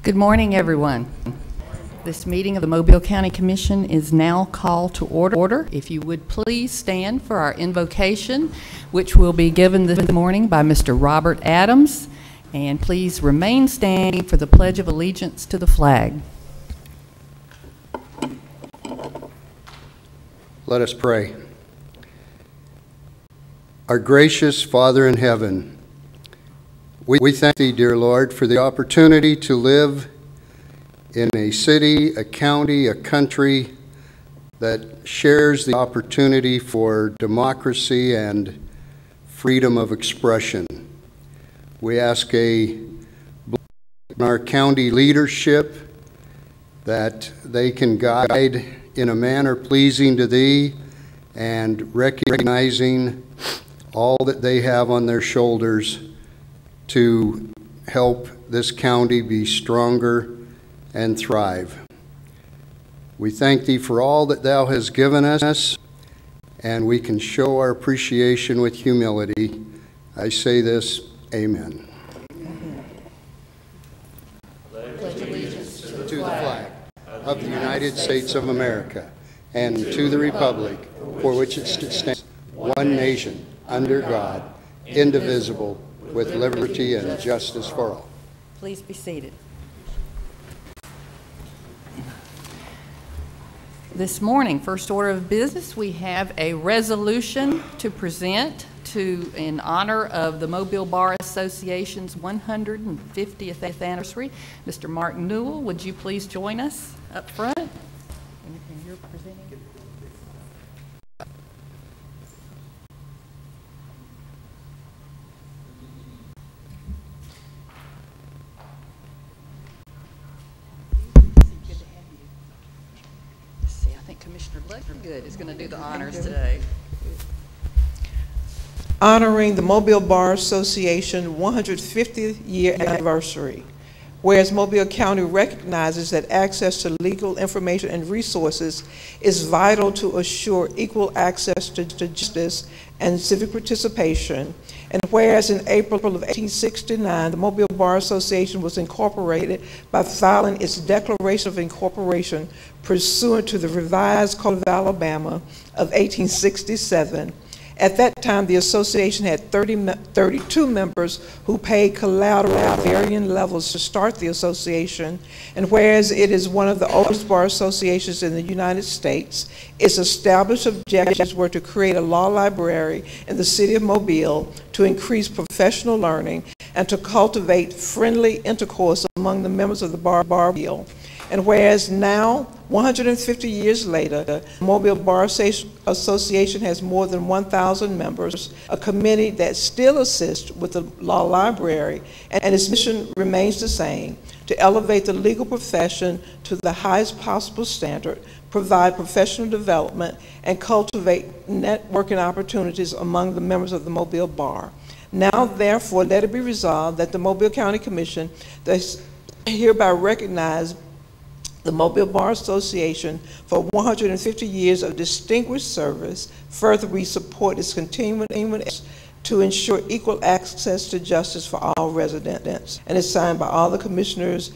Good morning, everyone. This meeting of the Mobile County Commission is now called to order. If you would please stand for our invocation, which will be given this morning by Mr. Robert Adams. And please remain standing for the Pledge of Allegiance to the flag. Let us pray. Our gracious Father in heaven, we thank Thee, dear Lord, for the opportunity to live in a city, a county, a country that shares the opportunity for democracy and freedom of expression. We ask in our county leadership that they can guide in a manner pleasing to Thee and recognizing all that they have on their shoulders to help this county be stronger and thrive. We thank Thee for all that Thou hast given us, and we can show our appreciation with humility. I say this, Amen. Pledge allegiance To the flag of the United States of America and to the republic for which it stands, one nation, under God, indivisible, with liberty and justice for all. Please be seated. This morning, first order of business, we have a resolution to present in honor of the Mobile Bar Association's 150th anniversary. Mr. Mark Newell, would you please join us up front? And you're presenting. Commissioner Bloodgood is going to do the honors today. Honoring the Mobile Bar Association 150th year anniversary. Whereas Mobile County recognizes that access to legal information and resources is vital to assure equal access to justice and civic participation, and whereas in April of 1869, the Mobile Bar Association was incorporated by filing its Declaration of Incorporation pursuant to the Revised Code of Alabama of 1867. At that time, the association had 32 members who paid collateral at varying levels to start the association, and whereas it is one of the oldest bar associations in the United States, its established objectives were to create a law library in the city of Mobile, to increase professional learning, and to cultivate friendly intercourse among the members of the bar. And whereas now, 150 years later, Mobile Bar Association has more than 1,000 members, a committee that still assists with the law library, and its mission remains the same: to elevate the legal profession to the highest possible standard, provide professional development, and cultivate networking opportunities among the members of the Mobile Bar. Now, therefore, let it be resolved that the Mobile County Commission does hereby recognize the Mobile Bar Association for 150 years of distinguished service. Further, we support its continuing efforts to ensure equal access to justice for all residents. And it's signed by all the commissioners,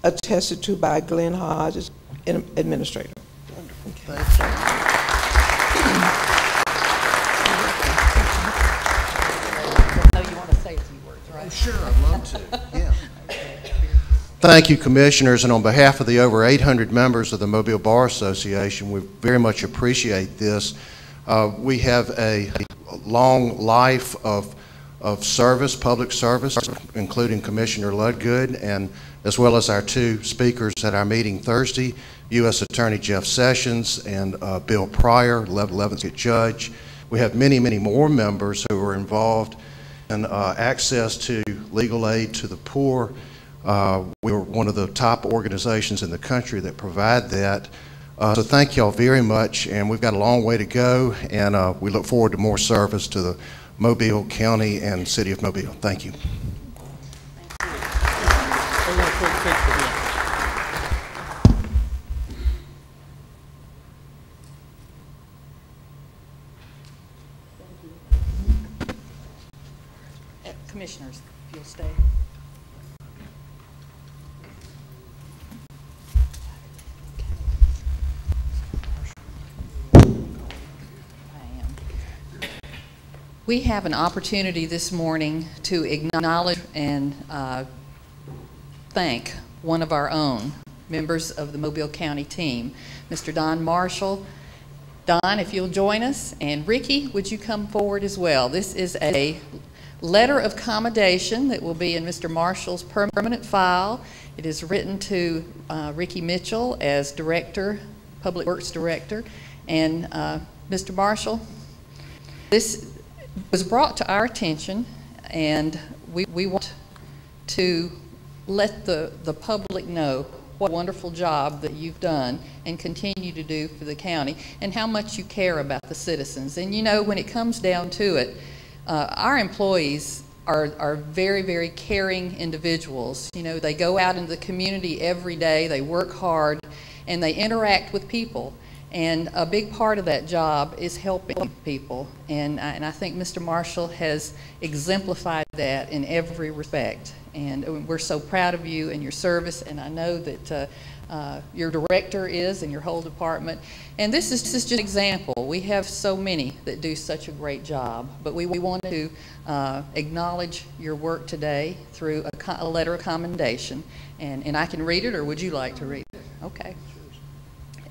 attested to by Glenn Hodges, administrator. Wonderful. Thank you. I know you want to say a few words, right? Oh, sure, I'd love to. Yeah. Thank you, Commissioners, and on behalf of the over 800 members of the Mobile Bar Association, we very much appreciate this. We have a long life of service, public service, including Commissioner Ludgood, and as well as our two speakers at our meeting Thursday, U.S. Attorney Jeff Sessions and Bill Pryor, 11th Judge. We have many, many more members who are involved in access to legal aid to the poor. We're one of the top organizations in the country that provide that. So thank y'all very much, and we've got a long way to go, and we look forward to more service to the Mobile County and City of Mobile. Thank you. Commissioners, if you'll stay. We have an opportunity this morning to acknowledge and thank one of our own members of the Mobile County team, Mr. Don Marshall. Don, if you'll join us, and Ricky, would you come forward as well? This is a letter of commendation that will be in Mr. Marshall's permanent file. It is written to Ricky Mitchell as Director, Public Works Director. And Mr. Marshall, this was brought to our attention, and we want to let the public know what a wonderful job that you've done and continue to do for the county, and how much you care about the citizens. And you know, when it comes down to it, our employees are very, very caring individuals. You know, they go out into the community every day, they work hard, and they interact with people. And a big part of that job is helping people. And I think Mr. Marshall has exemplified that in every respect. And we're so proud of you and your service, and I know that your director is, and your whole department. And this is just an example. We have so many that do such a great job, but we want to acknowledge your work today through a letter of commendation. And I can read it, or would you like to read it? Okay.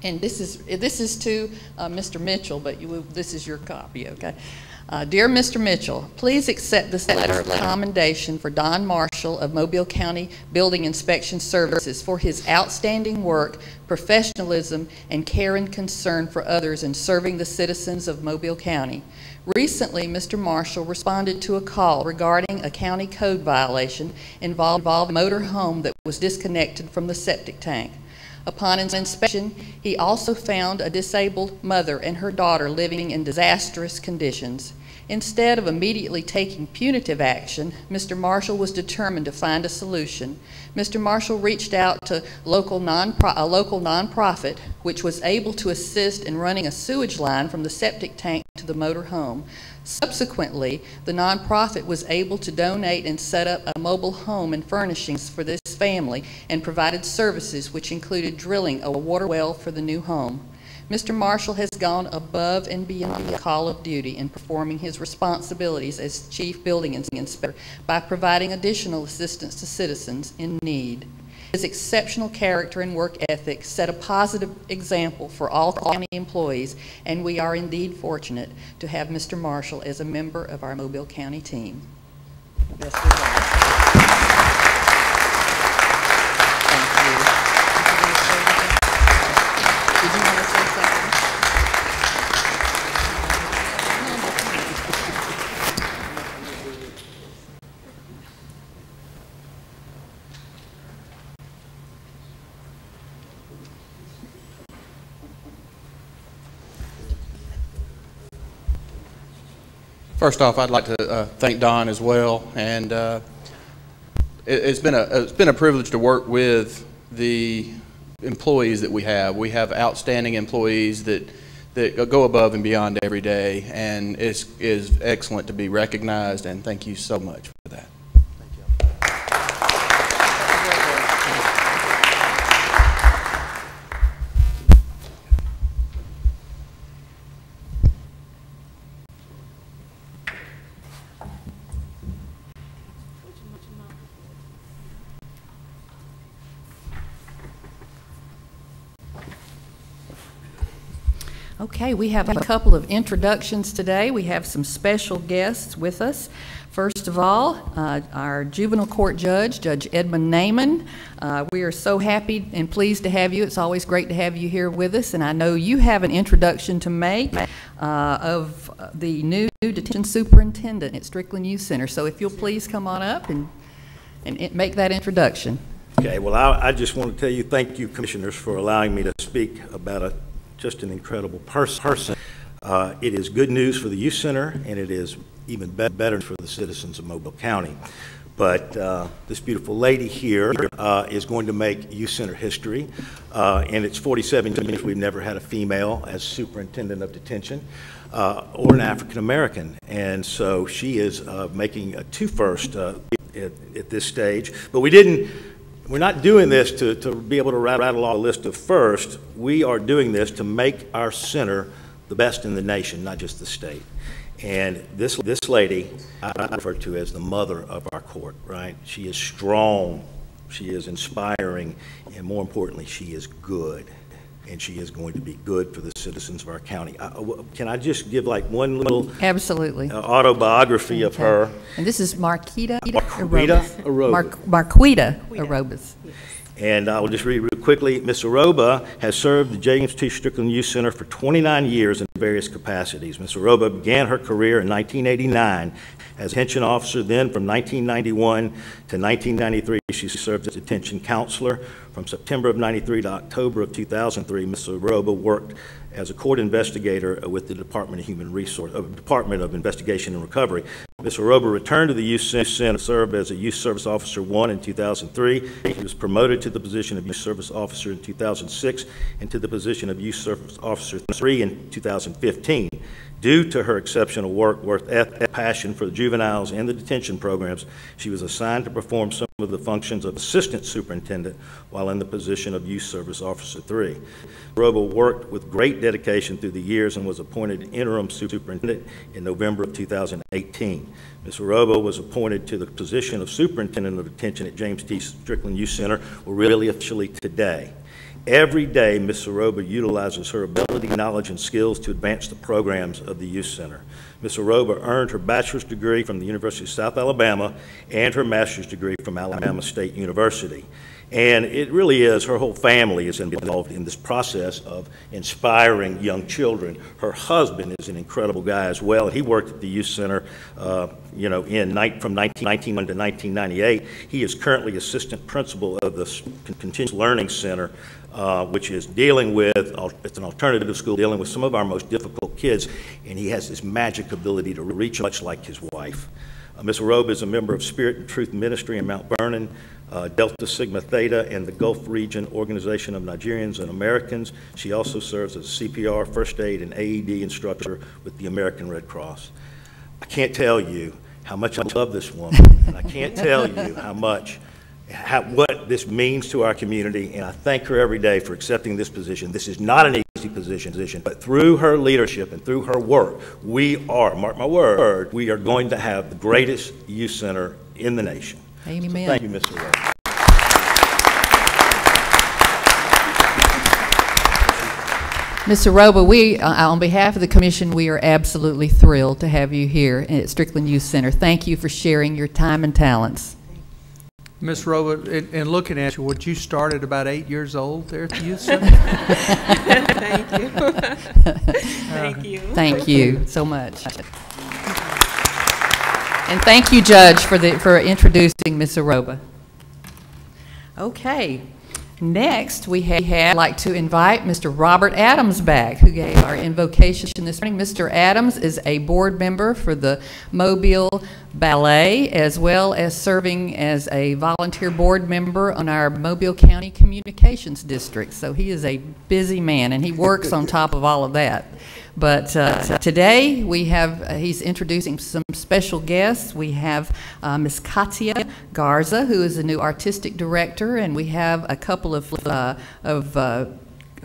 And this is to Mr. Mitchell, but this is your copy, okay? Dear Mr. Mitchell, please accept this letter of commendation for Don Marshall of Mobile County Building Inspection Services for his outstanding work, professionalism, and care and concern for others in serving the citizens of Mobile County. Recently, Mr. Marshall responded to a call regarding a county code violation involving a motor home that was disconnected from the septic tank. Upon inspection, he also found a disabled mother and her daughter living in disastrous conditions. Instead of immediately taking punitive action, Mr. Marshall was determined to find a solution. Mr. Marshall reached out to a local nonprofit, which was able to assist in running a sewage line from the septic tank to the motor home. Subsequently, the nonprofit was able to donate and set up a mobile home and furnishings for this family, and provided services which included drilling a water well for the new home. Mr. Marshall has gone above and beyond the call of duty in performing his responsibilities as Chief Building Inspector by providing additional assistance to citizens in need. His exceptional character and work ethic set a positive example for all county employees, and we are indeed fortunate to have Mr. Marshall as a member of our Mobile County team. Best of luck. Did you want to say something? First off, I'd like to thank Don as well, and it's been a privilege to work with the employees that we have. We have outstanding employees that go above and beyond every day, and it is excellent to be recognized, and thank you so much for that. Thank you. Okay, we have a couple of introductions today. We have some special guests with us. First of all, our juvenile court judge, Judge Edmund Naiman. We are so happy and pleased to have you. It's always great to have you here with us, and I know you have an introduction to make of the new detention superintendent at Strickland Youth Center. So if you'll please come on up and make that introduction. Okay, well, I just want to tell you, thank you, commissioners, for allowing me to speak about just an incredible person. It is good news for the Youth Center, and it is even better for the citizens of Mobile County. But this beautiful lady here is going to make Youth Center history. In its 47 years, we've never had a female as superintendent of detention or an African American. And so she is making two firsts at this stage. But we're not doing this to be able to rattle off a list of firsts. We are doing this to make our center the best in the nation, not just the state. And this lady, I refer to as the mother of our court, right? She is strong, she is inspiring, and more importantly, she is good. And she is going to be good for the citizens of our county. Can I just give like one little Absolutely. Autobiography of her? And this is Marquita Marquita Arobas. Arobas. Marquita Arobas. And I will just read real quickly. Ms. Aroba has served the James T. Strickland Youth Center for 29 years in various capacities. Ms. Aroba began her career in 1989 as a detention officer. Then from 1991 to 1993, she served as a detention counselor. From September of 93 to October of 2003, Ms. Aroba worked as a court investigator with the Department of Investigation and Recovery. Ms. Aroba returned to the Youth Center, served as a Youth Service Officer 1 in 2003. She was promoted to the position of Youth Service Officer in 2006 and to the position of Youth Service Officer 3 in 2015. Due to her exceptional work, passion for the juveniles and the detention programs, she was assigned to perform some of the functions of Assistant Superintendent while in the position of Youth Service Officer 3. Aroba worked with great dedication through the years and was appointed Interim Superintendent in November of 2018. Ms. Aroba was appointed to the position of Superintendent of Detention at James T. Strickland Youth Center, really officially today. Every day, Ms. Aroba utilizes her ability, knowledge, and skills to advance the programs of the Youth Center. Ms. Aroba earned her bachelor's degree from the University of South Alabama and her master's degree from Alabama State University. And it really is, her whole family is involved in this process of inspiring young children. Her husband is an incredible guy as well. He worked at the Youth Center, from 1991 to 1998. He is currently assistant principal of the Continuous Learning Center, which is dealing with, it's an alternative school dealing with some of our most difficult kids, and he has this magic ability to reach much like his wife. Ms. Aroba is a member of Spirit and Truth Ministry in Mount Vernon, Delta Sigma Theta, and the Gulf Region Organization of Nigerians and Americans. She also serves as a CPR, first aid, and AED instructor with the American Red Cross. I can't tell you how much I love this woman, and I can't tell you what this means to our community, and I thank her every day for accepting this position. This is not an easy position, but through her leadership and through her work, we are, mark my word, we are going to have the greatest youth center in the nation. Amen. So thank you, Mr. Aroba. Ms. Aroba, we, on behalf of the Commission, we are absolutely thrilled to have you here at Strickland Youth Center. Thank you for sharing your time and talents. Ms. Aroba, in looking at you, you started about 8 years old there at the Youth Center? Thank you. Thank you. Thank you so much. And thank you, Judge, for introducing Ms. Aroba. Okay. Next, I'd like to invite Mr. Robert Adams back, who gave our invocation this morning. Mr. Adams is a board member for the Mobile Ballet, as well as serving as a volunteer board member on our Mobile County Communications District. So he is a busy man, and he works on top of all of that. But today he's introducing some special guests. We have Ms. Katia Garza, who is the new artistic director, and we have a couple of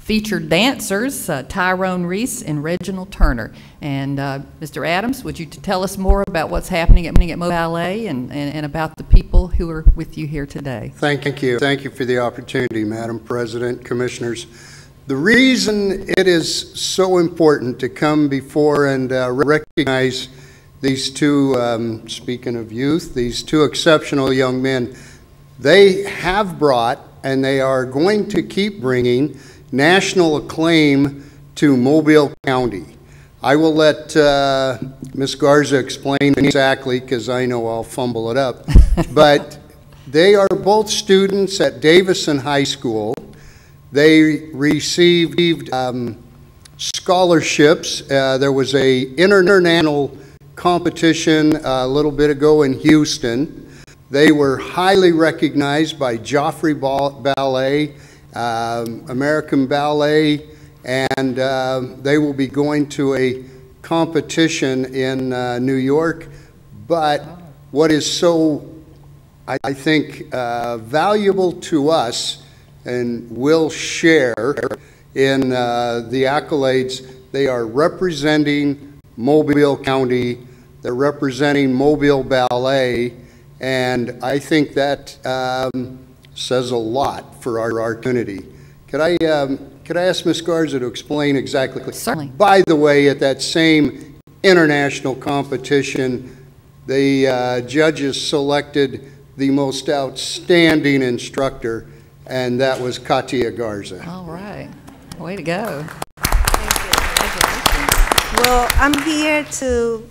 featured dancers, Tyrone Reese and Reginald Turner. And Mr. Adams, would you tell us more about what's happening at Mobile Ballet and about the people who are with you here today? Thank you. Thank you for the opportunity, Madam President, Commissioners. The reason it is so important to come before and recognize these two, speaking of youth, these two exceptional young men, they have brought and they are going to keep bringing national acclaim to Mobile County. I will let Ms. Garza explain exactly, because I know I'll fumble it up, but they are both students at Davison High School. They received scholarships. There was an international competition a little bit ago in Houston. They were highly recognized by Joffrey Ballet, American Ballet, and they will be going to a competition in New York. But what is so, I think, valuable to us and will share in the accolades, they are representing Mobile County. They're representing Mobile Ballet, and I think that says a lot for our community. Could I ask Ms. Garza to explain exactly? Certainly. By the way, at that same international competition, the judges selected the most outstanding instructor, and that was Katia Garza. All right. Way to go. Well, I'm here to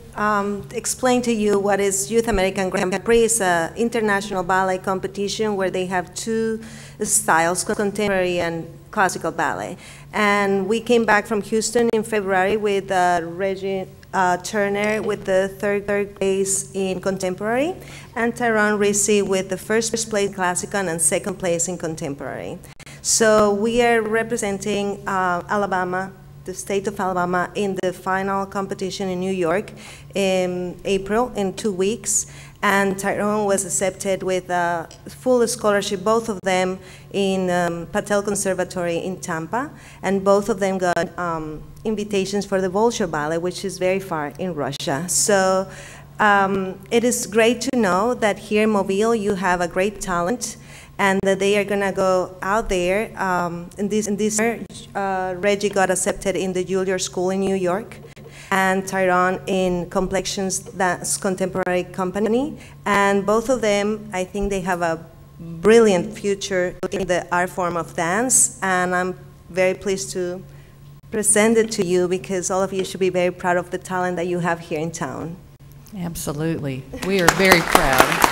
explain to you what is Youth American Grand Prix. It's an international ballet competition where they have two styles, contemporary and classical ballet. And we came back from Houston in February with Reggie Turner with the third place in contemporary, and Tyrone Ricci with the first place in classical and second place in contemporary. So we are representing Alabama, the state of Alabama, in the final competition in New York in April, in 2 weeks. And Tyrone was accepted with a full scholarship, both of them in Patel Conservatory in Tampa, and both of them got invitations for the Bolshoi Ballet, which is very far in Russia. So it is great to know that here in Mobile you have a great talent, and that they are going to go out there. In this year, Reggie got accepted in the Juilliard School in New York, and Tyrone in Complexions Dance Contemporary Company. And both of them, I think they have a brilliant future in the art form of dance, and I'm very pleased to present it to you because all of you should be very proud of the talent that you have here in town. Absolutely. We are very proud.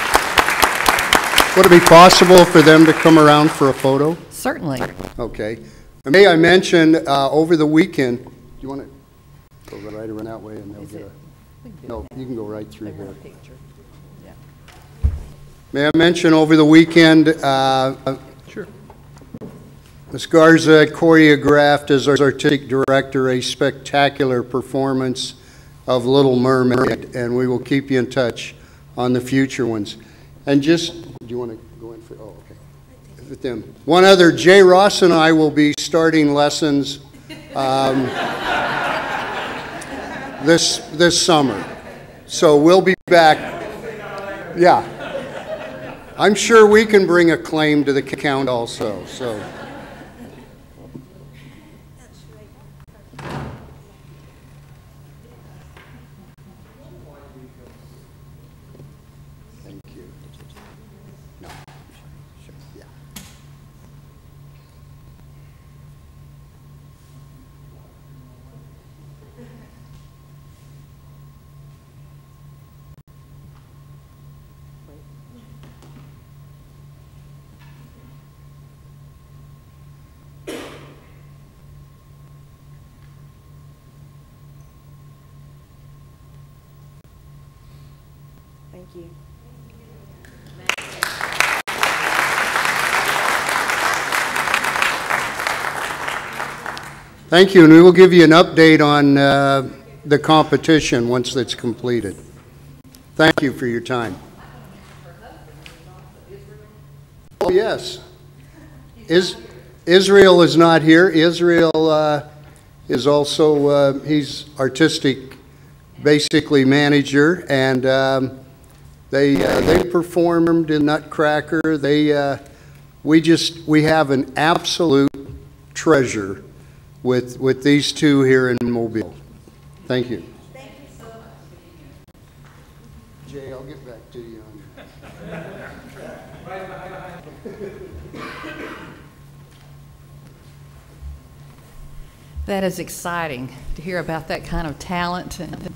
Would it be possible for them to come around for a photo? Certainly. Okay. And may I mention, over the weekend, do you want to go right around that way and they'll get a... No, you can go right through here. May I mention, over the weekend, Sure. Ms. Garza choreographed as our artistic director a spectacular performance of Little Mermaid, and we will keep you in touch on the future ones. And just, do you want to go in for, oh, okay. With them. One other, Jay Ross and I will be starting lessons this summer. So we'll be back. Yeah. I'm sure we can bring a claim to the count also, so. Thank you. No. Sure. Yeah. Thank you. Thank you, and we will give you an update on the competition once it's completed. Thank you for your time. Oh, yes. Israel is not here. Israel is also, he's artistic, basically manager, and they performed in Nutcracker. We have an absolute treasure with these two here in Mobile. Thank you. Thank you so much. Jay, I'll get back to you on That is exciting to hear about that kind of talent and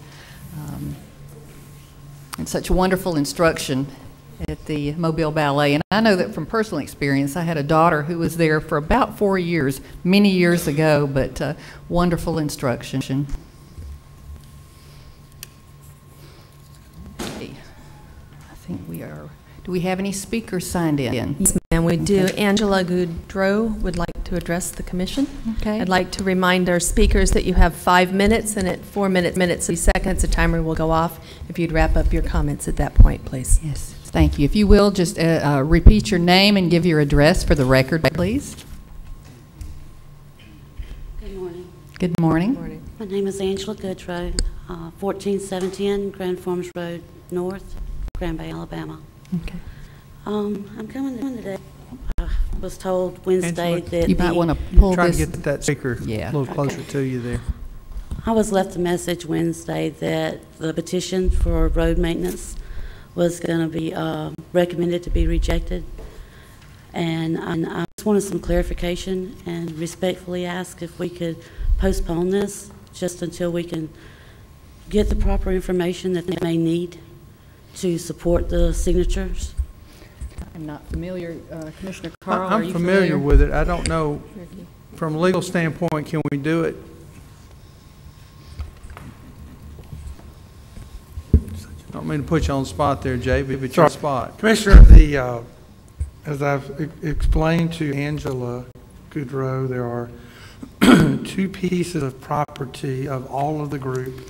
such wonderful instruction at the Mobile Ballet. And I know that from personal experience, I had a daughter who was there for about 4 years, many years ago, but wonderful instruction. Okay. I think we are, do we have any speakers signed in? Yes, ma'am, we do. Angela Goudreau would like to address the commission. Okay. I'd like to remind our speakers that you have 5 minutes, and at 4 minutes, 30 seconds, the timer will go off. If you'd wrap up your comments at that point, please. Yes, thank you. If you will, just repeat your name and give your address for the record, please. Good morning. Good morning. Good morning. My name is Angela Goodrow. 14710 Grand Forks Road North, Grand Bay, Alabama. Okay. I'm coming today. I was told Wednesday Angela, that You might want to pull Try to this. get that speaker Yeah. a little closer to you there. I was left a message Wednesday that the petition for road maintenance was going to be recommended to be rejected. And I just wanted some clarification and respectfully ask if we could postpone this just until we can get the proper information that they may need to support the signatures. I'm not familiar. Commissioner Carl, are I'm you familiar with it. I don't know, from a legal standpoint, can we do it? I don't mean to put you on the spot there, Jay, but it's your spot. Commissioner, as I've explained to Angela Goodrow, there are two pieces of property of all of the group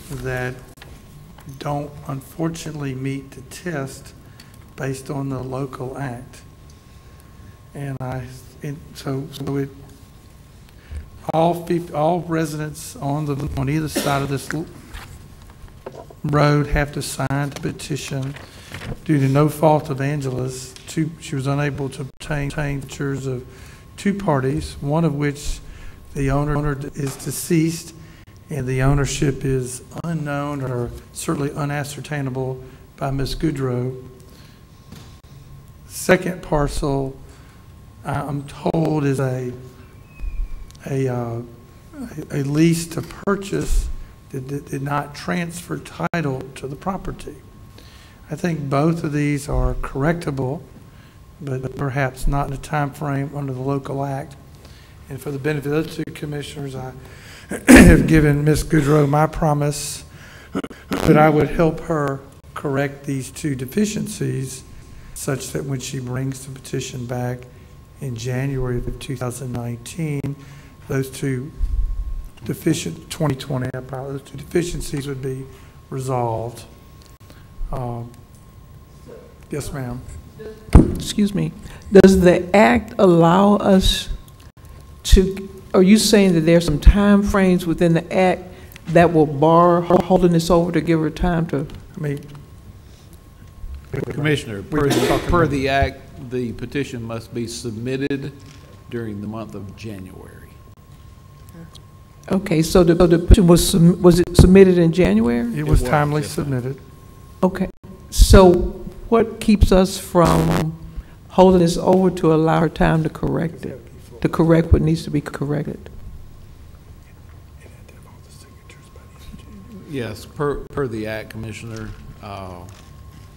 that don't unfortunately meet the test based on the local act. And all residents on either side of this road have to sign the petition. Due to no fault of Angela's, she was unable to obtain signatures of two parties, one of which the owner is deceased and the ownership is unknown or certainly unascertainable by Ms. Goodrow. Second parcel, I'm told, is a lease to purchase that did not transfer title to the property. I think both of these are correctable, but perhaps not in a time frame under the local act. And for the benefit of those two commissioners, I have given Ms. Goodrow my promise that I would help her correct these two deficiencies such that when she brings the petition back in January of 2019, those two 2020, those two deficiencies would be resolved. Yes, ma'am. Excuse me. Does the act allow us to, are you saying that there's some time frames within the act that will bar her holding this over to give her time to? I mean, Commissioner, per the act, the petition must be submitted during the month of January. Okay, so the petition was it submitted in January? it was timely submitted. Okay, so what keeps us from holding this over to allow her time to correct it, to correct what needs to be corrected? Yes, per the act, Commissioner,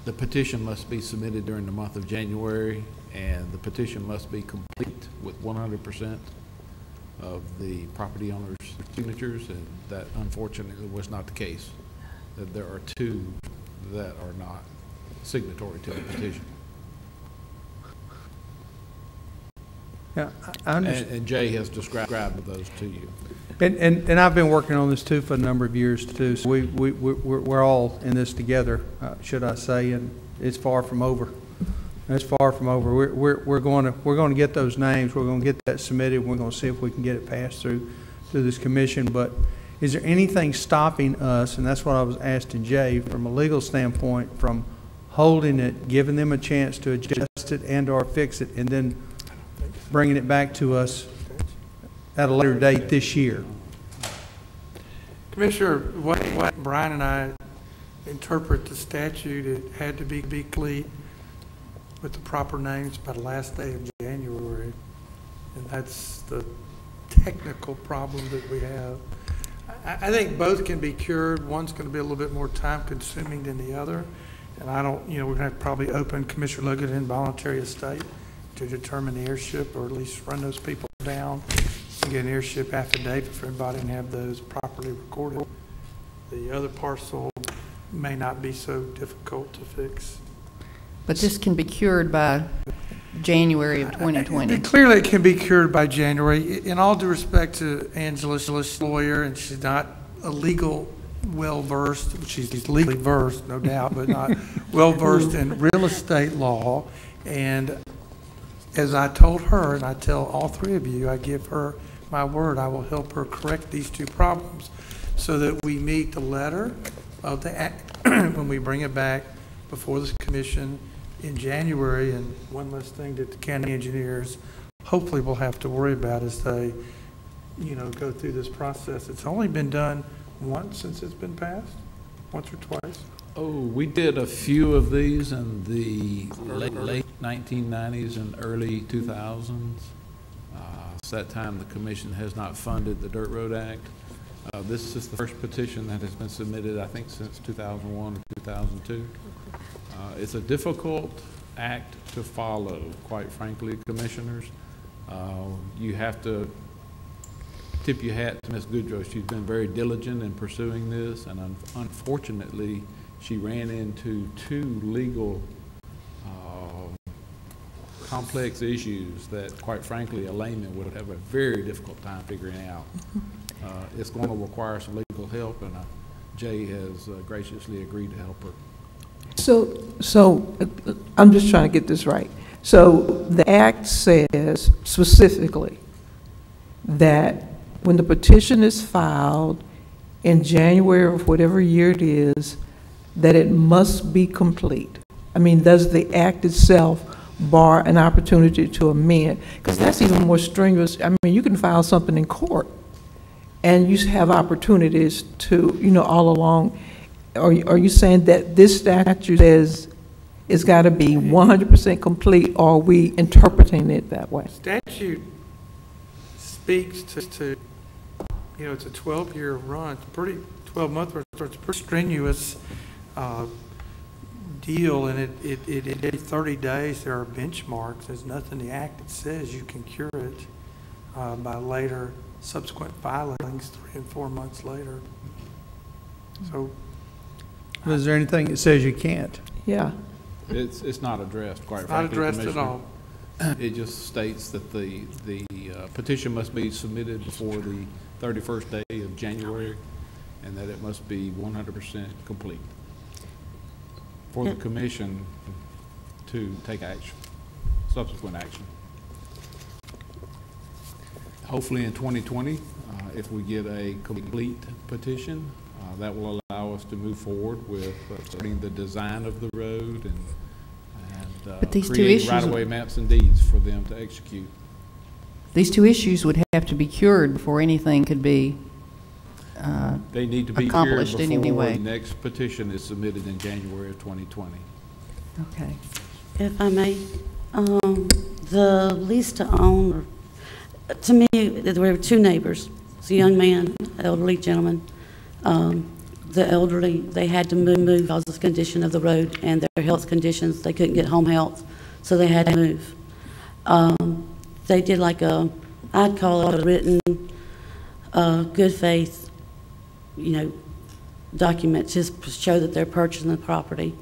the petition must be submitted during the month of January, and the petition must be complete with 100% of the property owner's signatures, and that unfortunately was not the case. That there are two that are not signatory to the petition. Yeah, I understand. And Jay has described those to you. And I've been working on this too for a number of years too. So we're all in this together, should I say? And it's far from over. It's far from over. We're going to get those names. We're going to get that submitted. We're going to see if we can get it passed through this commission. But is there anything stopping us? And that's what I was asking Jay from a legal standpoint, from holding it, giving them a chance to adjust it and/or fix it, and then bringing it back to us at a later date this year? Commissioner, what Brian and I interpret the statute, it had to be complete with the proper names by the last day of January. And that's the technical problem that we have. I think both can be cured. One's going to be a little bit more time consuming than the other. And I don't, we're going to have to probably open Commissioner Logan involuntary estate to determine the heirship, or at least run those people down and get an heirship affidavit for everybody and have those properly recorded. The other parcel may not be so difficult to fix. But this can be cured by January of 2020. Clearly, it can be cured by January. In all due respect to Angela's lawyer, and she's not a legal well-versed, she's legally versed, no doubt, but not well-versed in real estate law. And as I told her, and I tell all three of you, I give her my word, I will help her correct these two problems. so that we meet the letter of the act when we bring it back before this commission in January. And one less thing that the county engineers hopefully will have to worry about as they, go through this process. It's only been done once since it's been passed, once or twice. Oh, we did a few of these in the late 1990s and early 2000s. Since that time, the commission has not funded the Dirt Road Act. This is the first petition that has been submitted, I think, since 2001 or 2002. It's a difficult act to follow, quite frankly, commissioners. You have to tip your hat to Ms. Goodrow. She's been very diligent in pursuing this, and unfortunately, she ran into two legal complex issues that, quite frankly, a layman would have a very difficult time figuring out. It's going to require some legal help, and Jay has graciously agreed to help her. So I'm just trying to get this right. So the act says specifically that when the petition is filed in January of whatever year it is, that it must be complete. I mean, does the act itself bar an opportunity to amend? Because that's even more strenuous. I mean, you can file something in court, and you have opportunities to, all along. Are you saying that this statute says it's got to be 100% complete, or are we interpreting it that way? Statute speaks to it's a 12-year run. It's a 12-month run. It's a pretty strenuous deal, and it 30 days there are benchmarks. There's nothing in the act that says you can cure it by later subsequent filings 3 and 4 months later. So, is there anything that says you can't? Yeah. It's not addressed, quite frankly. Not addressed at all. It just states that the petition must be submitted before the 31st day of January, and that it must be 100% complete for the commission to take action, subsequent action. Hopefully in 2020, if we get a complete petition, that will allow us to move forward with starting the design of the road and creating right-of-way maps and deeds for them to execute. These two issues would have to be cured before anything could be they need to be accomplished cured before anyway. the next petition is submitted in January of 2020. Okay. If I may, the lease to own, to me, there were two neighbors. It's a young man, elderly gentleman. The elderly, they had to move because of the condition of the road and their health conditions. They couldn't get home health, so they had to move. They did like I'd call it a written, good faith, document to show that they're purchasing the property.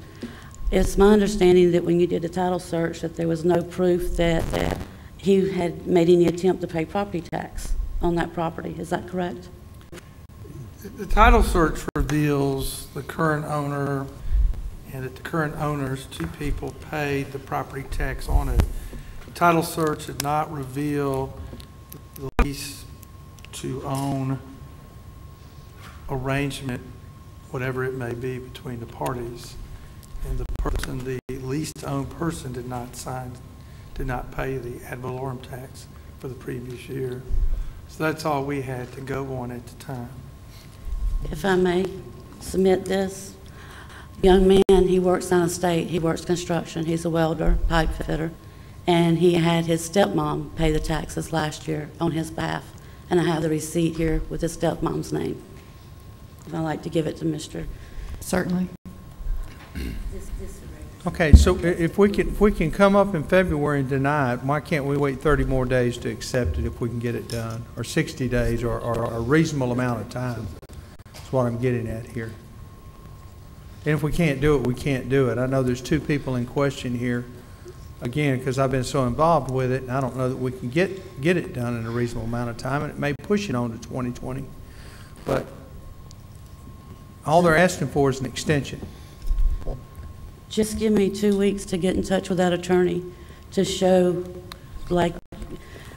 It's my understanding that when you did the title search that there was no proof that he had made any attempt to pay property tax on that property. Is that correct? The title search reveals the current owner and that the current owners, two people, paid the property tax on it. The title search did not reveal the lease to own arrangement, whatever it may be, between the parties. And the leased owned person did not pay the ad valorem tax for the previous year. So that's all we had to go on at the time. If I may submit this, young man, he works on a state, he works construction, he's a welder, pipe fitter, and he had his stepmom pay the taxes last year on his behalf, and I have the receipt here with his stepmom's name. If I'd like to give it to Mr. Certainly. Okay, so if we can come up in February and deny it, why can't we wait 30 more days to accept it if we can get it done, or 60 days, or a reasonable amount of time? That's what I'm getting at here. And if we can't do it, we can't do it. I know there's two people in question here, again, because I've been so involved with it, and I don't know that we can get it done in a reasonable amount of time, and it may push it on to 2020. But all they're asking for is an extension. Just give me 2 weeks to get in touch with that attorney to show, like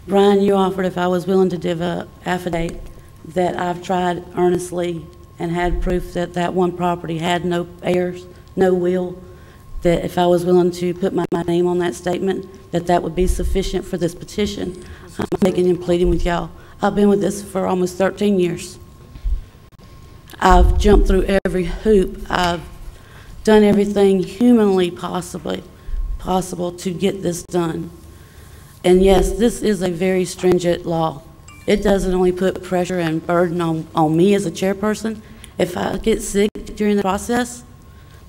Brian, you offered if I was willing to give a affidavit that I've tried earnestly and had proof that that one property had no heirs, no will, that if I was willing to put my name on that statement, that would be sufficient for this petition. I'm begging and pleading with y'all. I've been with this for almost 13 years. I've jumped through every hoop. I've done everything humanly possible to get this done. And yes, this is a very stringent law. It doesn't only put pressure and burden on me as a chairperson. If I get sick during the process,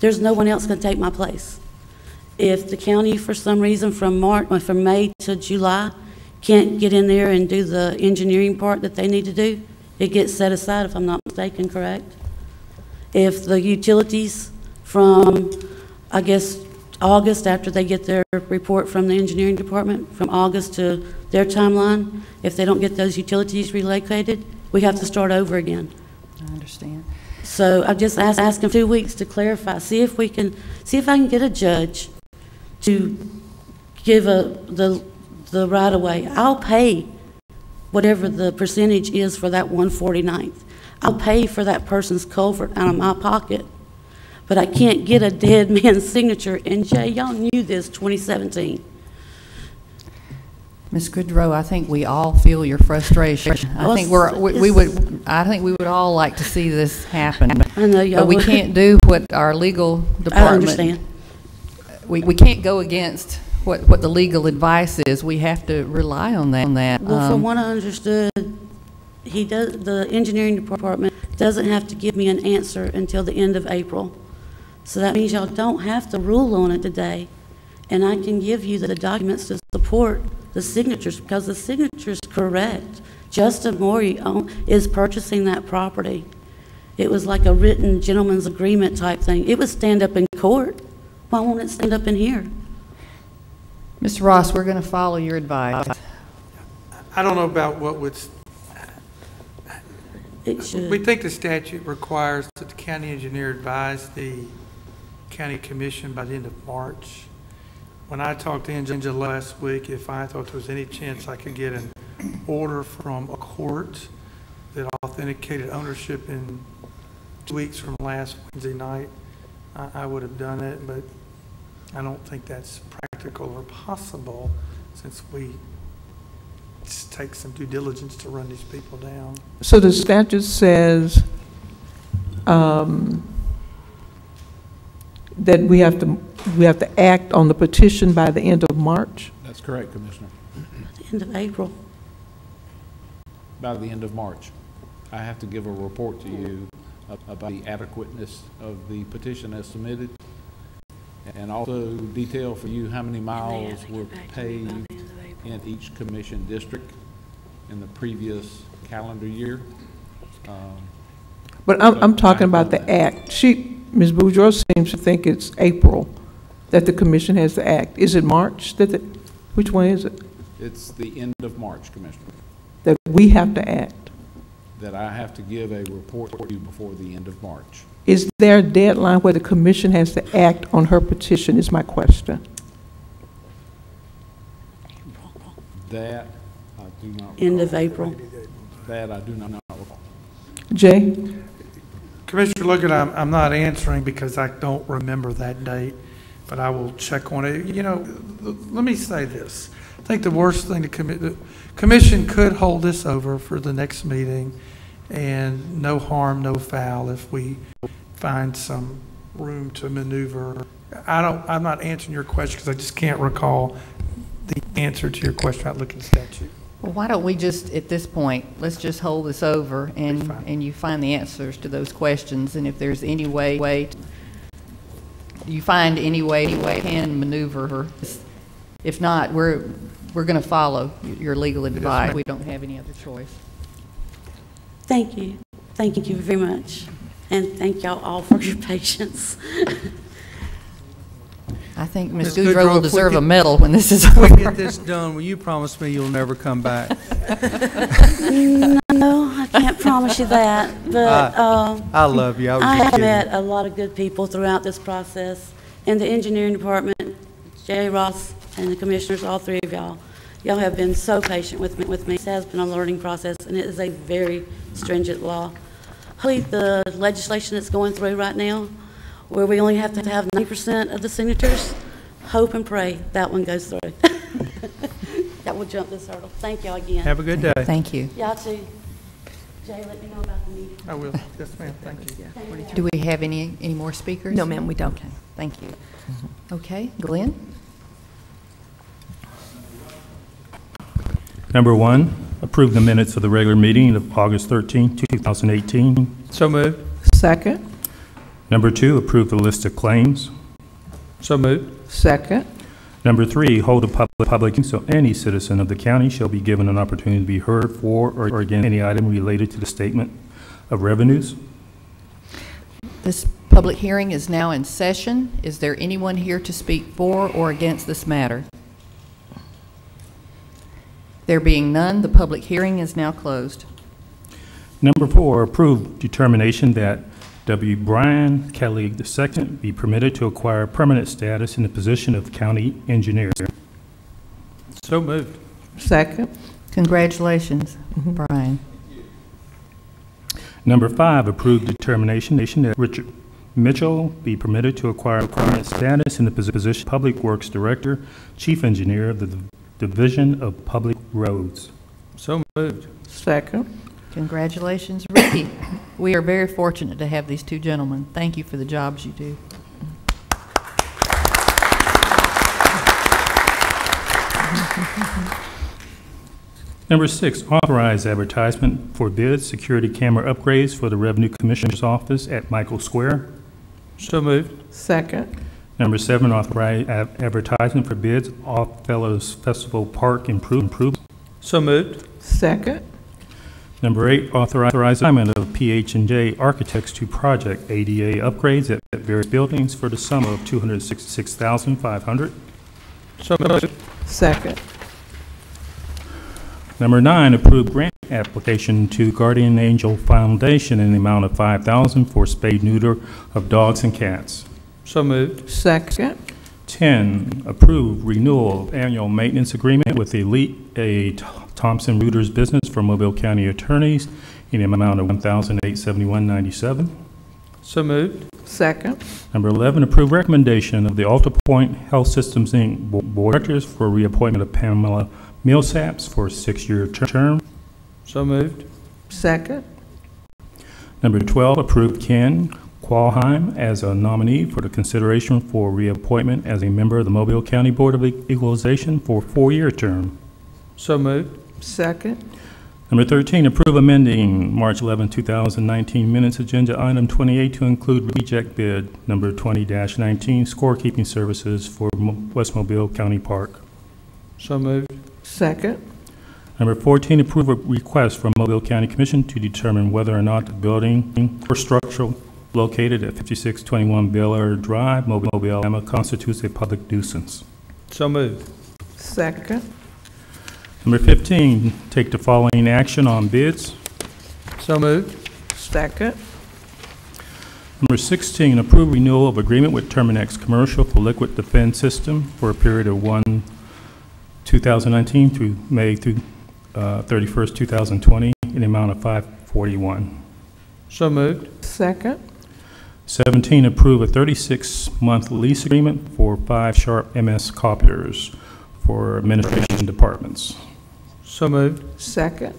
there's no one else going to take my place. If the county, for some reason, from May to July, can't get in there and do the engineering part that they need to do, it gets set aside, if I'm not mistaken, correct? If the utilities from, I guess, August, after they get their report from the engineering department, from August to their timeline, if they don't get those utilities relocated, we have to start over again. I understand. So I'm just asking 2 weeks to clarify, see if I can get a judge to give the right of way. I'll pay whatever the percentage is for that 149th. I'll pay for that person's culvert out of my pocket, but I can't get a dead man's signature. And Jay, y'all knew this 2017. Ms. Goodrow, I think we all feel your frustration. I think we would all like to see this happen. I know y'all but we would. can't do what our legal department. I understand. We can't go against what the legal advice is. We have to rely on that. Well, from what I understood, the engineering department doesn't have to give me an answer until the end of April. So that means y'all don't have to rule on it today. And I can give you the documents to support the signatures, because the signature is correct. Justin Morey is purchasing that property. It was like a written gentleman's agreement type thing. It would stand up in court. Why won't it stand up in here? Mr. Ross, we're going to follow your advice. I don't know about what would, It should. we think the statute requires that the county engineer advise the county commission by the end of March. When I talked to Angela last week, if I thought there was any chance I could get an order from a court that authenticated ownership in 2 weeks from last Wednesday night, I would have done it, but I don't think that's practical or possible, since we just take some due diligence to run these people down. So the statute says that we have to act on the petition by the end of March? That's correct, Commissioner. By the end of April. By the end of March. I have to give a report to you about the adequateness of the petition as submitted, and also detail for you how many miles were paved in each commission district in the previous calendar year. But I'm talking about the act. Ms. Boudreaux seems to think it's April that the commission has to act. Is it March? Which one is it? It's the end of March, Commissioner, That we have to act? that I have to give a report to you before the end of March. Is there a deadline where the commission has to act on her petition, is my question. That I do not recall. End of April. That I do not recall. Jay? Commissioner Logan, I'm not answering because I don't remember that date, but I will check on it. You know, let me say this. I think the worst thing the commission could hold this over for the next meeting, and no harm, no foul if we find some room to maneuver. I'm not answering your question because I just can't recall the answer to your question about looking at statute. Well, why don't we just, at this point, let's just hold this over and you find the answers to those questions, and if there's any way you find any way you can maneuver her. If not, we're going to follow your legal advice. We don't have any other choice. Thank you. Thank you very much. And thank y'all all for your patience. I think Ms. Ms. Goudreau will Goudreau, deserve if a medal when this is If we over. get this done, will you promise me you'll never come back? No, I can't promise you that, but I love you. I was I just have kidding. met a lot of good people throughout this process. In the engineering department, Jay Ross and the commissioners, all three of y'all, Y'all have been so patient with me. It has been a learning process, and it is a very stringent law. Hopefully, the legislation that's going through right now, where we only have to have 90% of the signatures, hope and pray that one goes through. That will jump this hurdle. Thank y'all again. Have a good day. Thank you. Y'all too. Jay, let me know about the meeting. I will. Yes, ma'am. Thank you. Do we have any more speakers? No, ma'am, we don't. Okay, thank you. Okay, Glenn? Number 1, approve the minutes of the regular meeting of August 13, 2018. So moved. Second. Number 2, approve the list of claims. So moved. Second. Number 3, hold a public hearing so any citizen of the county shall be given an opportunity to be heard for or against any item related to the statement of revenues. This public hearing is now in session. Is there anyone here to speak for or against this matter? There being none, the public hearing is now closed. Number 4, approve determination that W. Brian Kelly II be permitted to acquire permanent status in the position of county engineer. So moved. Second. Congratulations, Brian. Number 5, approve determination that Richard Mitchell be permitted to acquire permanent status in the position of Public Works Director, Chief Engineer of the Division of Public Roads. So moved. Second. Congratulations, Ricky. We are very fortunate to have these two gentlemen. Thank you for the jobs you do. Number 6, authorize advertisement for bids, security camera upgrades for the Revenue Commissioner's Office at Michael Square. So moved. Second. Number 7, authorize advertisement for bids, Oddfellows Festival Park improvement. So moved. Second. Number 8, authorize assignment of PH&J Architects to project ADA upgrades at various buildings for the sum of $266,500. So moved. Second. Number 9, approve grant application to Guardian Angel Foundation in the amount of $5,000 for spay neuter of dogs and cats. So moved. Second. 10, approve renewal of annual maintenance agreement with Elite A. Thompson Reuters Business for Mobile County attorneys in the amount of $1,871.97. So moved. Second. Number 11, approve recommendation of the Alta Point Health Systems, Inc. Board of Directors for reappointment of Pamela Millsaps for a 6-year term. So moved. Second. Number 12, approve Ken Qualheim as a nominee for the consideration for reappointment as a member of the Mobile County Board of Equalization for a 4-year term. So moved. Second. Number 13, approve amending March 11, 2019 minutes agenda item 28 to include reject bid number 20-19 scorekeeping services for West Mobile County Park. So moved. Second. Number 14, approve a request from Mobile County Commission to determine whether or not the building or structure located at 5621 Bel Air Drive, Mobile, Alabama, constitutes a public nuisance. So moved. Second. Number 15, take the following action on bids. So moved. Second. Number 16, approve renewal of agreement with Terminex Commercial for liquid defense system for a period of 1/2019 through May 31st, 2020 in the amount of $541. So moved. Second. 17, approve a 36-month lease agreement for 5 Sharp MS copiers for administration departments. So moved. Second.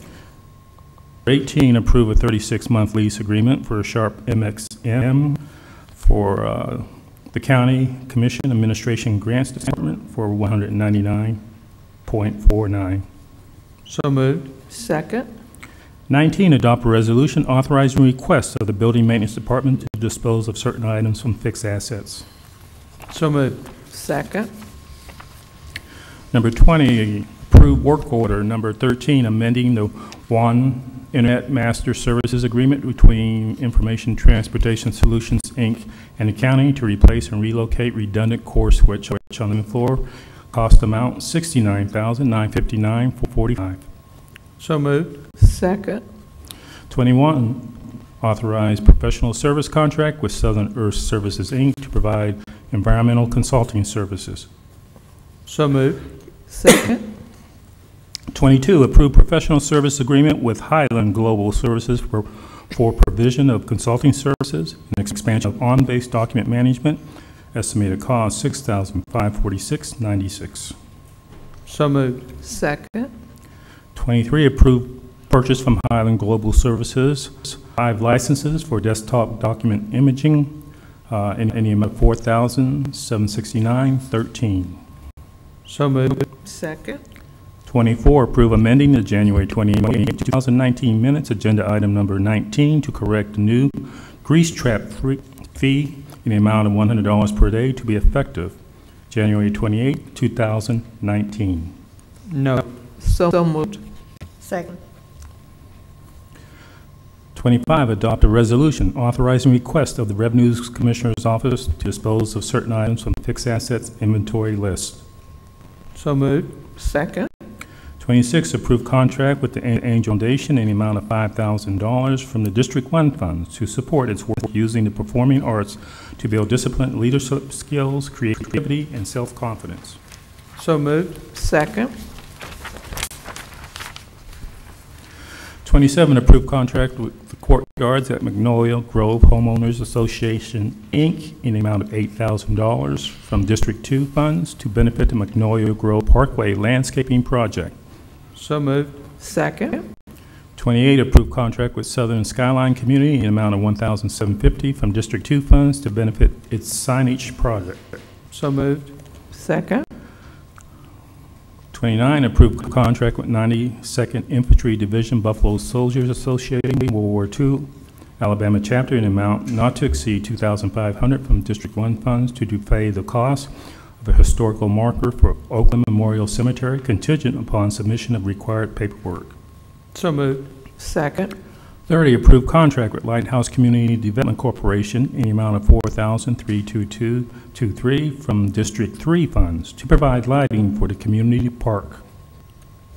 18, approve a 36-month lease agreement for a Sharp MXM for the County Commission Administration Grants Department for $199.49. So moved. Second. 19, adopt a resolution authorizing requests of the Building Maintenance Department to dispose of certain items from fixed assets. So moved. Second. Number 20, approve work order. Number 13, amending the WAN Internet Master Services Agreement between Information Transportation Solutions, Inc. and the county to replace and relocate redundant core switch on the floor. Cost amount $69,959.45. So moved. Second. 21, authorize professional service contract with Southern Earth Services, Inc. to provide environmental consulting services. So moved. Second. 22, approve professional service agreement with Highland Global Services for provision of consulting services and expansion of on-base document management. Estimated cost $6,546.96. So moved. Second. 23, approve purchase from Highland Global Services 5 licenses for desktop document imaging in the amount of $4,769.13. So moved. Second. 24, approve amending the January 28, 2019 minutes, agenda item number 19, to correct the new grease trap fee in the amount of $100 per day to be effective January 28, 2019. No. So moved. Second. 25, adopt a resolution authorizing request of the Revenue Commissioner's Office to dispose of certain items from fixed assets inventory list. So moved. Second. 26, approve contract with the Angel Foundation in the amount of $5,000 from the District 1 funds to support its work using the performing arts to build discipline, leadership skills, creativity, and self-confidence. So moved. Second. 27, approve contract with the courtyards at Magnolia Grove Homeowners Association, Inc. in the amount of $8,000 from District 2 funds to benefit the Magnolia Grove Parkway landscaping project. So moved. Second. 28, approve contract with Southern Skyline Community in the amount of $1,750 from District 2 funds to benefit its signage project. So moved. Second. 29, approve contract with 92nd Infantry Division Buffalo Soldiers Associating World War II Alabama chapter in an amount not to exceed $2,500 from District 1 funds to defray the cost of a historical marker for Oakland Memorial Cemetery contingent upon submission of required paperwork. So moved. Second. 30, approve contract with Lighthouse Community Development Corporation in the amount of $4,322.23 from District 3 funds to provide lighting for the community park.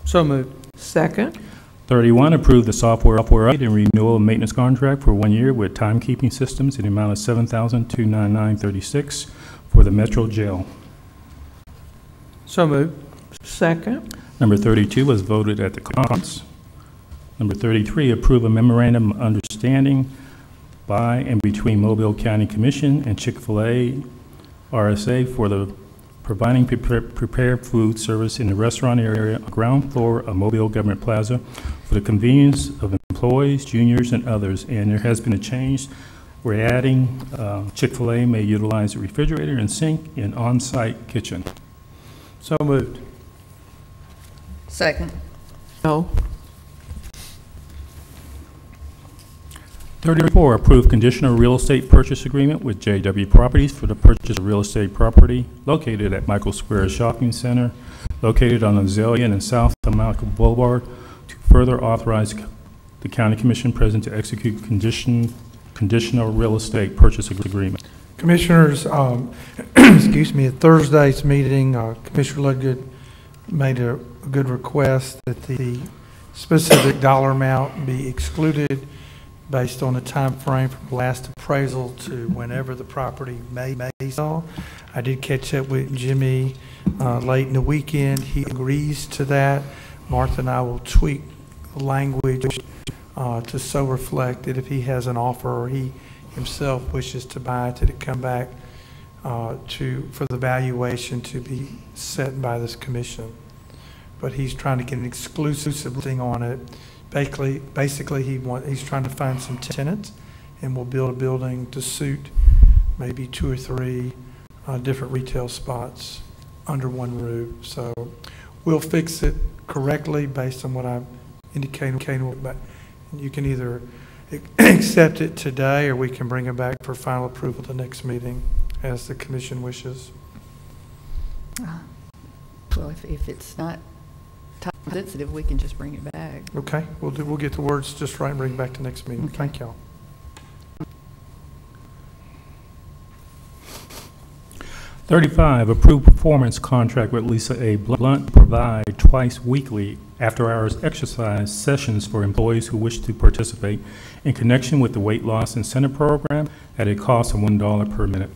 So moved. Second. 31, approve the software upgrade and renewal of maintenance contract for 1 year with timekeeping systems in the amount of $7,299.36 for the Metro Jail. So moved. Second. Number 32 was voted at the conference. Number 33, approve a memorandum of understanding by and between Mobile County Commission and Chick-fil-A RSA for the providing prepared food service in the restaurant area, ground floor of Mobile Government Plaza for the convenience of employees, juniors, and others. And there has been a change. We're adding Chick-fil-A may utilize a refrigerator and sink in on-site kitchen. So moved. Second. No. 34, approve conditional real estate purchase agreement with JW Properties for the purchase of real estate property located at Michael Square Shopping Center, located on Azalea and South Michael Boulevard, to further authorize the County Commission President to execute conditional real estate purchase agreement. Commissioners, excuse me, at Thursday's meeting, Commissioner Ludgood made a good request that the specific dollar amount be excluded based on the time frame from last appraisal to whenever the property may sell. I did catch up with Jimmy late in the weekend. He agrees to that. Martha and I will tweak the language to so reflect that if he has an offer or he himself wishes to buy it, to come back for the valuation to be set by this commission. But he's trying to get an exclusive thing on it. Basically, he's trying to find some tenants, and we'll build a building to suit maybe 2 or 3 different retail spots under one roof. So we'll fix it correctly based on what I've indicated. But you can either accept it today, or we can bring it back for final approval at the next meeting, as the commission wishes. Well, if it's not sensitive, we can just bring it back. Okay, we'll get the words just right and bring it back to next meeting. Okay. Thank y'all. 35, approve performance contract with Lisa A. Blunt to provide twice weekly after-hours exercise sessions for employees who wish to participate in connection with the weight loss incentive program at a cost of $1 per minute.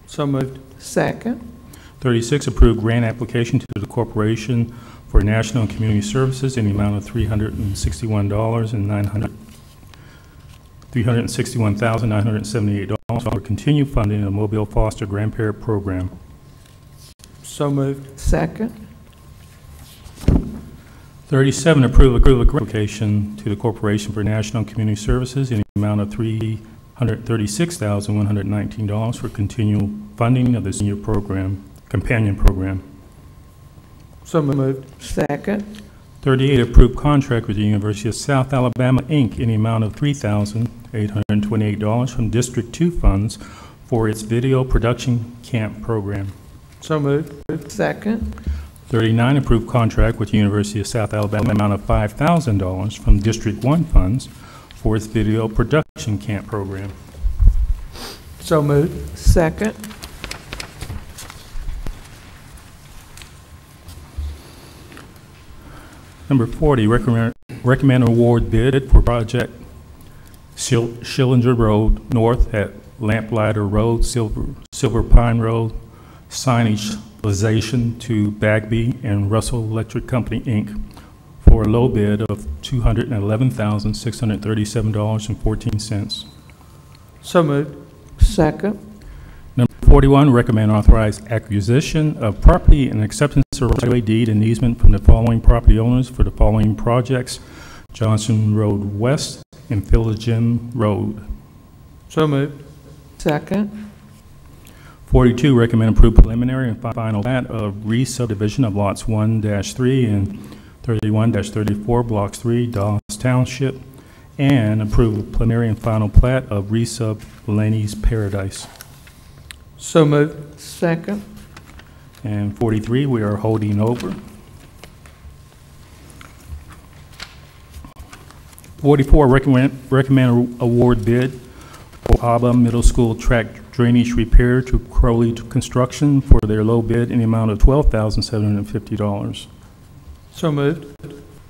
So moved. Second. 36, approve grant application to the corporation for National and Community Services in the amount of $361,978 for continued funding of the Mobile Foster Grandparent Program. So moved. Second. 37, approve a grant application to the Corporation for National and Community Services in the amount of $336,119 for continual funding of the senior program, companion program. So moved. Second. 38, approve contract with the University of South Alabama, Inc. in the amount of $3,828 from District 2 funds for its video production camp program. So moved. Second. 39, approve contract with the University of South Alabama in the amount of $5,000 from District 1 funds for its video production camp program. So moved. Second. Number 40, recommend award bid for project Schillinger Road North at Lamplighter Road, Silver Pine Road, signalization to Bagby and Russell Electric Company, Inc. for a low bid of $211,637.14. So moved. Second. Number 41, recommend authorize acquisition of property and acceptance of right-of-way deed and easement from the following property owners for the following projects: Johnson Road West and Philogene Road. So moved. Second. 42, recommend approve preliminary and final plat of re-subdivision of lots 1-3 and 31-34, blocks 3, Dawes Township, and approve preliminary and final plat of re-sub Laney's Paradise. So moved. Second. And 43, we are holding over. 44, recommend award bid for Haba Middle School track drainage repair to Crowley Construction for their low bid in the amount of $12,750. So moved.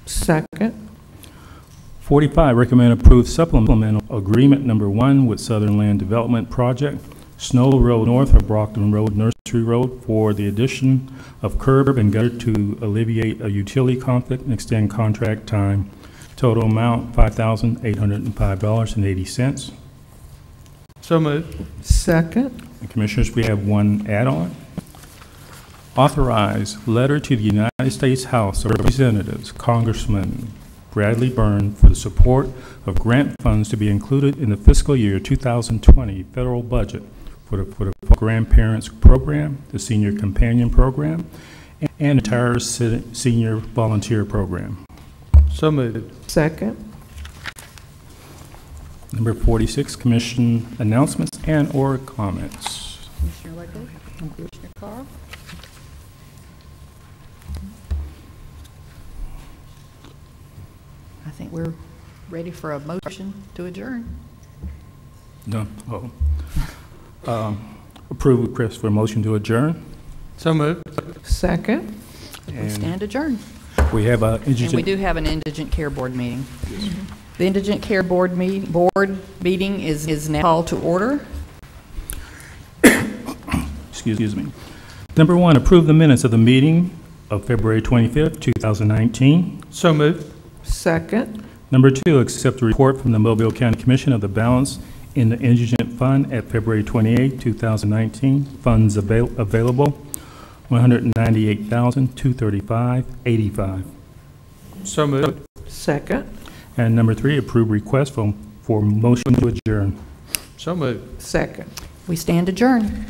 Second. 45, recommend approve supplemental agreement number 1 with Southern Land Development Project, Snow Road North of Brockton Road, Nursery Road, for the addition of curb and gutter to alleviate a utility conflict and extend contract time. Total amount $5,805.80. So moved. Second. And Commissioners, we have one add-on. Authorize letter to the United States House of Representatives, Congressman Bradley Byrne, for the support of grant funds to be included in the fiscal year 2020 federal budget for the grandparents program, the senior companion program, and entire senior volunteer program. So moved. Second. Number 46, Commission announcements and or comments. Commissioner Ledger and Commissioner Carl. I think we're ready for a motion to adjourn. Done. Approve request for a motion to adjourn. So moved. Second. We stand adjourned. We have a And we do have an Indigent Care Board meeting. The Indigent Care Board meeting is now called to order. Excuse me. Number 1, approve the minutes of the meeting of February 25th, 2019. So moved. Second. Number 2, accept the report from the Mobile County Commission of the balance in the Indigent Fund at February 28, 2019. Funds available, $198,235.85. So moved. Second. And number 3, approve request for motion to adjourn. So moved. Second. We stand adjourned.